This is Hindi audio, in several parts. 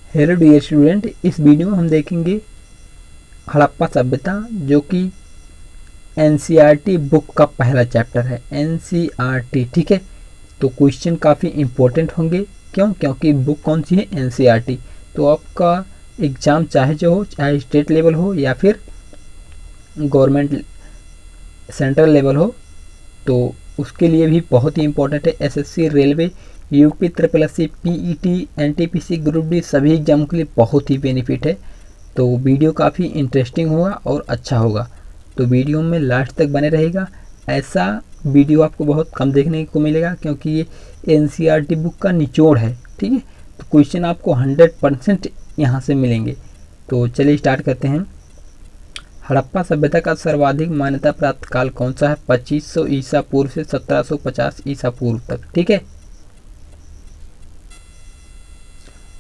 हेलो डियर स्टूडेंट, इस वीडियो में हम देखेंगे हड़प्पा सभ्यता, जो कि एनसीईआरटी बुक का पहला चैप्टर है। एनसीईआरटी, ठीक है। तो क्वेश्चन काफ़ी इंपॉर्टेंट होंगे। क्यों? क्योंकि बुक कौन सी है? एनसीईआरटी। तो आपका एग्ज़ाम चाहे जो हो, चाहे स्टेट लेवल हो या फिर गवर्नमेंट सेंट्रल लेवल हो, तो उसके लिए भी बहुत ही इंपॉर्टेंट है। SSC, railway, UP SSC, PET, NTPC, group D सभी एग्जाम के लिए बहुत ही बेनिफिट है। तो वीडियो काफ़ी इंटरेस्टिंग होगा और अच्छा होगा, तो वीडियो में लास्ट तक बने रहेगा। ऐसा वीडियो आपको बहुत कम देखने को मिलेगा, क्योंकि ये एनसीईआरटी बुक का निचोड़ है, ठीक है। तो क्वेश्चन आपको 100% यहाँ से मिलेंगे। तो चलिए स्टार्ट करते हैं। हड़प्पा सभ्यता का सर्वाधिक मान्यता प्राप्त काल कौन सा है? 2500 ईसा पूर्व से 1750 ईसा पूर्व तक, ठीक है।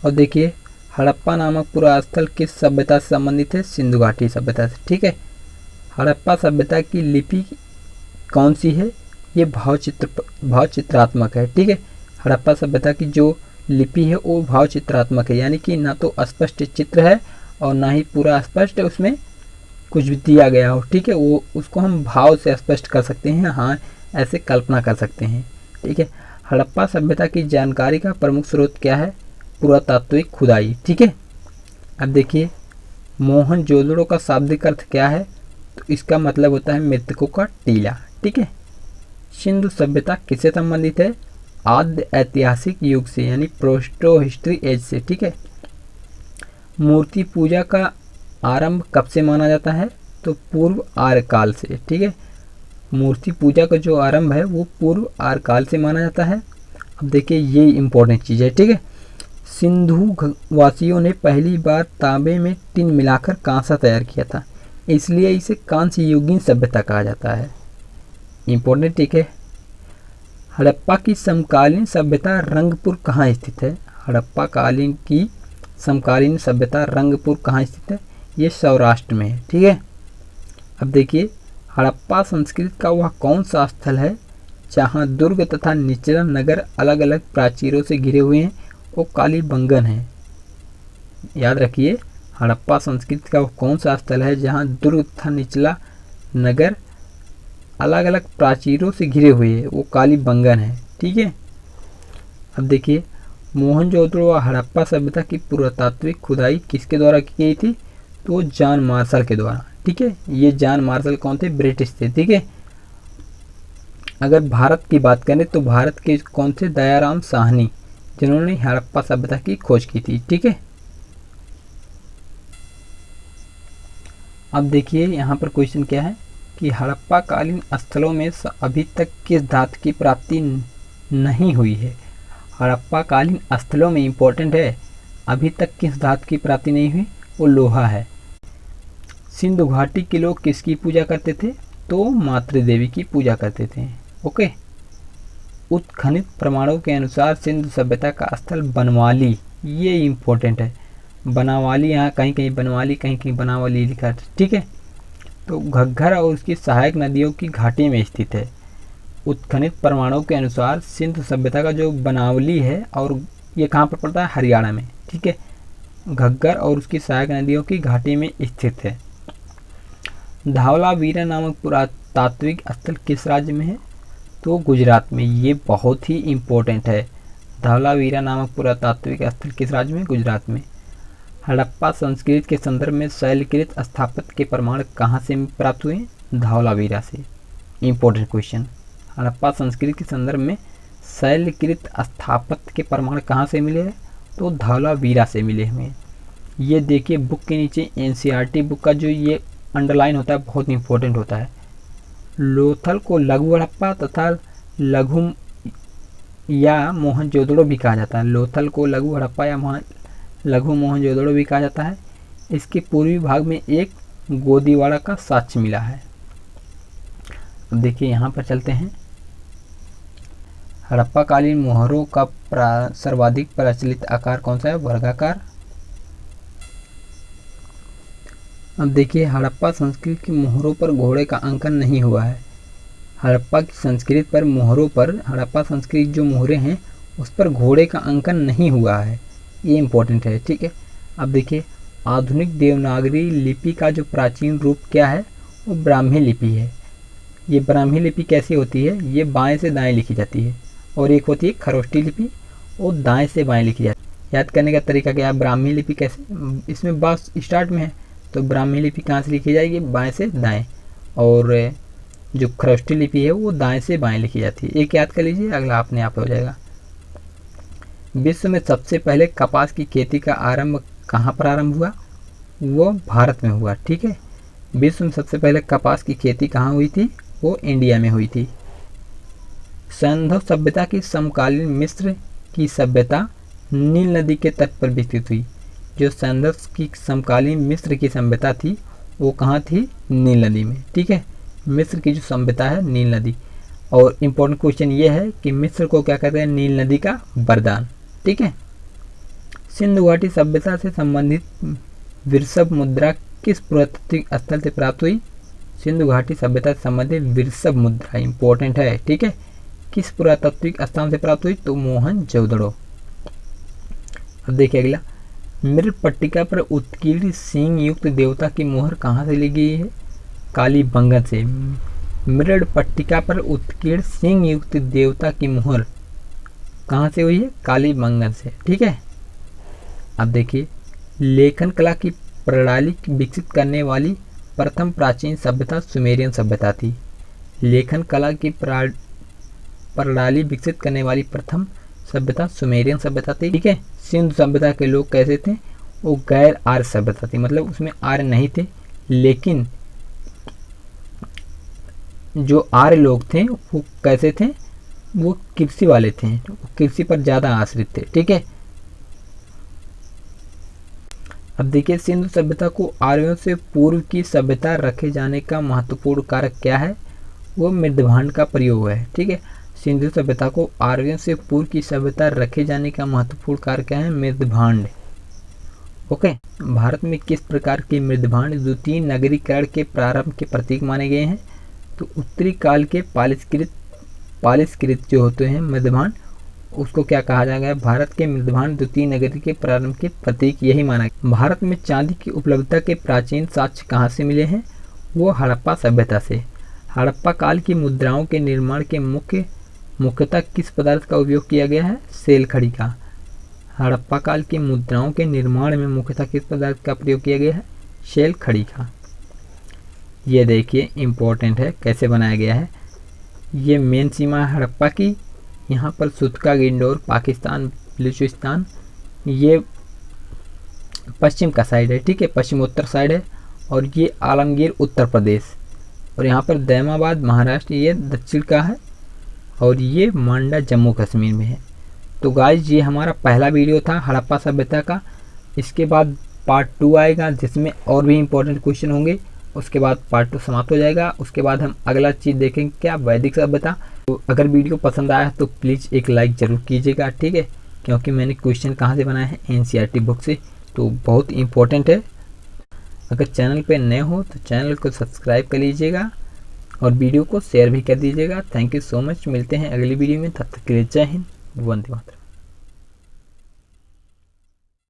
और देखिए, हड़प्पा नामक पूरा स्थल किस सभ्यता से संबंधित है? सिंधु घाटी सभ्यता से, ठीक है। हड़प्पा सभ्यता की लिपि कौन सी है? ये भावचित्रात्मक है, ठीक है। हड़प्पा सभ्यता की जो लिपि है वो भावचित्रात्मक है, यानी कि ना तो स्पष्ट चित्र है और ना ही पूरा स्पष्ट उसमें कुछ भी दिया गया हो, ठीक है। वो उसको हम भाव से स्पष्ट कर सकते हैं, हाँ ऐसे कल्पना कर सकते हैं, ठीक है। हड़प्पा सभ्यता की जानकारी का प्रमुख स्रोत क्या है? पुरातात्विक खुदाई, ठीक है। अब देखिए, मोहनजोदड़ो का शाब्दिक अर्थ क्या है? तो इसका मतलब होता है मृतकों का टीला, ठीक है। सिंधु सभ्यता किससे संबंधित है? आद्य ऐतिहासिक युग से, यानी प्रोस्टो हिस्ट्री एज से, ठीक है। मूर्ति पूजा का आरंभ कब से माना जाता है? तो पूर्व आर्य काल से, ठीक है। मूर्ति पूजा का जो आरंभ है वो पूर्व आर्य काल से माना जाता है। अब देखिए, ये इंपॉर्टेंट चीज़ है, ठीक है। सिंधु वासियों ने पहली बार तांबे में टिन मिलाकर कांसा तैयार किया था, इसलिए इसे कांस्य युगीन सभ्यता कहा जाता है। इंपॉर्टेंट, ठीक है। हड़प्पा की समकालीन सभ्यता रंगपुर कहाँ स्थित है? हड़प्पा कालीन की समकालीन सभ्यता रंगपुर कहाँ स्थित है? ये सौराष्ट्र में है, ठीक है। अब देखिए, हड़प्पा संस्कृति का वह कौन सा स्थल है जहाँ दुर्ग तथा निचला नगर अलग अलग प्राचीरों से घिरे हुए हैं? वो कालीबंगन है। याद रखिए, हड़प्पा संस्कृति का वो कौन सा स्थल है जहाँ दुर्ग तथा निचला नगर अलग अलग प्राचीरों से घिरे हुए हैं? वो कालीबंगन है, ठीक है। अब देखिए, मोहनजोदड़ो व हड़प्पा सभ्यता की पुरातात्विक खुदाई किसके द्वारा की गई थी? तो जॉन मार्शल के द्वारा, ठीक है। ये जॉन मार्शल कौन थे? ब्रिटिश थे, ठीक है। अगर भारत की बात करें तो भारत के कौन थे? दयाराम साहनी, जिन्होंने हड़प्पा सभ्यता की खोज की थी, ठीक है। अब देखिए, यहाँ पर क्वेश्चन क्या है कि हड़प्पा कालीन स्थलों में अभी तक किस धातु की प्राप्ति नहीं हुई है? हड़प्पा कालीन स्थलों में इंपॉर्टेंट है, अभी तक किस धातु की प्राप्ति नहीं हुई? वो लोहा है। सिंधु घाटी के लोग किसकी पूजा करते थे? तो मातृ देवी की पूजा करते थे, ओके। उत्खनित प्रमाणों के अनुसार सिंधु सभ्यता का स्थल बनवाली, ये इंपॉर्टेंट है। बनावाली, यहाँ कहीं कहीं बनवाली, कहीं कहीं बनावाली लिखा है, ठीक है। तो घग्गर और उसकी सहायक नदियों की घाटी में स्थित है। उत्खनित प्रमाणों के अनुसार सिंधु सभ्यता का जो बनावली है, और ये कहाँ पर पड़ता है? हरियाणा में, ठीक है। घग्गर और उसकी सहायक नदियों की घाटी में स्थित है। धवलावीरा नामक पुरातात्विक स्थल किस राज्य में है? तो गुजरात में। ये बहुत ही इम्पोर्टेंट है। धवलावीरा नामक पुरातात्विक स्थल किस राज्य में? गुजरात में। हड़प्पा संस्कृति के संदर्भ में शैलकृत स्थापत्य के प्रमाण कहाँ से प्राप्त हुए? धवलावीरा से। Important question. हड़प्पा संस्कृति के संदर्भ में शैलकृत स्थापत्य के प्रमाण कहाँ से मिले हैं? तो धवलावीरा से मिले हमें। ये देखिए, बुक के नीचे एनसीईआरटी बुक का जो ये अंडरलाइन होता है बहुत इंपॉर्टेंट होता है। लोथल को लघु हड़प्पा तथा लघु या मोहनजोदड़ो भी कहा जाता है। लोथल को लघु हड़प्पा या लघु मोहनजोदड़ो भी कहा जाता है। इसके पूर्वी भाग में एक गोदीवाड़ा का साक्ष्य मिला है। अब देखिए, यहाँ पर चलते हैं। हड़प्पा कालीन मोहरों का सर्वाधिक प्रचलित आकार कौन सा है? वर्गाकार। अब देखिए, हड़प्पा संस्कृति की मोहरों पर घोड़े का अंकन नहीं हुआ है। हड़प्पा की संस्कृति पर मोहरों पर, हड़प्पा संस्कृति जो मोहरें हैं उस पर घोड़े का अंकन नहीं हुआ है। ये इंपॉर्टेंट है, ठीक है। अब देखिए आधुनिक देवनागरी लिपि का जो प्राचीन रूप क्या है, वो ब्राह्मी लिपि है। ये ब्राह्मी लिपि कैसी होती है, ये बाएं से दाएं लिखी जाती है, और एक होती है खरोष्टी लिपि, वो दाएं से बाएं लिखी जाती है। याद करने का तरीका क्या है, ब्राह्मी लिपि कैसे, इसमें बा स्टार्ट में है, तो ब्राह्मी लिपि कहाँ से लिखी जाएगी, बाएं से दाएं, और जो खरोष्टी लिपि है वो दाएं से बाएं लिखी जाती है। एक याद कर लीजिए, अगला अपने आप हो जाएगा। विश्व में सबसे पहले कपास की खेती का आरंभ कहाँ पर आरंभ हुआ, वो भारत में हुआ, ठीक है। विश्व में सबसे पहले कपास की खेती कहाँ हुई थी, वो इंडिया में हुई थी। सिंधु सभ्यता की समकालीन मिस्र की सभ्यता नील नदी के तट पर विकसित हुई। जो सिंधु की समकालीन मिस्र की सभ्यता थी वो कहाँ थी, नील नदी में, ठीक है। मिस्र की जो सभ्यता है नील नदी, और इम्पोर्टेंट क्वेश्चन ये है कि मिस्र को क्या कहते हैं, नील नदी का वरदान, ठीक है। सिंधु घाटी सभ्यता से संबंधित विरसव मुद्रा किस पुरातात्विक स्थल से प्राप्त हुई, सिंधु घाटी सभ्यता से संबंधित विरसव मुद्रा इंपॉर्टेंट है, ठीक है। किस पुरातात्विक स्थान से प्राप्त हुई, तो मोहनजोदड़ो। अब देखिए अगला, मृत्पट्टिका पर उत्कीर्ण सींग युक्त देवता की मोहर कहाँ से ली गई है, कालीबंगन से। मृत्पट्टिका पर उत्कीर्ण सींग युक्त देवता की मोहर कहाँ से हुई है, कालीबंगन से, ठीक है। अब देखिए लेखन कला की प्रणाली विकसित करने वाली प्रथम प्राचीन सभ्यता सुमेरियन सभ्यता थी। लेखन कला की प्रणाली विकसित करने वाली प्रथम सभ्यता सुमेरियन सभ्यता थी, ठीक है। सिंधु सभ्यता के लोग कैसे थे, वो गैर आर्य सभ्यता थी, मतलब उसमें आर्य नहीं थे, लेकिन जो आर्य लोग थे वो कैसे थे, वो कृषि वाले थे, कृषि पर ज़्यादा आश्रित थे, ठीक है। अब देखिए सिंधु सभ्यता को आर्यों से पूर्व की सभ्यता रखे जाने का महत्वपूर्ण कारक क्या है, वो मृदभांड का प्रयोग है, ठीक है। सिंधु सभ्यता को आर्यों से पूर्व की सभ्यता रखे जाने का महत्वपूर्ण कारक क्या है, मृदभांड, ओके। भारत में किस प्रकार के मृदभांड द्वितीय नगरीकरण के प्रारंभ के प्रतीक माने गए हैं, तो उत्तरी काल के पालिशकृत जो होते हैं मृदभांड, उसको क्या कहा जाएगा, भारत के मृदभांड द्वितीय नगरी के प्रारंभ के प्रतीक यही माना गया। भारत में चांदी की उपलब्धता के प्राचीन साक्ष्य कहाँ से मिले हैं, वो हड़प्पा सभ्यता से। हड़प्पा काल की मुद्राओं के निर्माण के मुख्यतः किस पदार्थ का उपयोग किया गया है, सेल खड़ी का। हड़प्पा काल की मुद्राओं के निर्माण में मुख्यतः किस पदार्थ का प्रयोग किया गया है, सेल खड़ी का। ये देखिए इम्पोर्टेंट है, कैसे बनाया गया है। ये मेन सीमा है हड़प्पा की, यहाँ पर सुतका गिंडोर पाकिस्तान बलूचिस्तान ये पश्चिम का साइड है, ठीक है, पश्चिमोत्तर साइड है, और ये आलमगीर उत्तर प्रदेश, और यहाँ पर दैमाबाद महाराष्ट्र ये दक्षिण का है, और ये मांडा जम्मू कश्मीर में है। तो गाइस ये हमारा पहला वीडियो था हड़प्पा सभ्यता का। इसके बाद पार्ट 2 आएगा जिसमें और भी इम्पोर्टेंट क्वेश्चन होंगे, उसके बाद पार्ट 2 समाप्त हो जाएगा। उसके बाद हम अगला चीज़ देखेंगे क्या, वैदिक सभ्यता। तो अगर वीडियो पसंद आया तो प्लीज़ एक लाइक ज़रूर कीजिएगा, ठीक है, क्योंकि मैंने क्वेश्चन कहाँ से बनाया है, NCERT बुक से, तो बहुत इंपॉर्टेंट है। अगर चैनल पे नए हो तो चैनल को सब्सक्राइब कर लीजिएगा और वीडियो को शेयर भी कर दीजिएगा। थैंक यू सो मच, मिलते हैं अगली वीडियो में, तब तक के लिए जय हिंद, वंदे मातरम।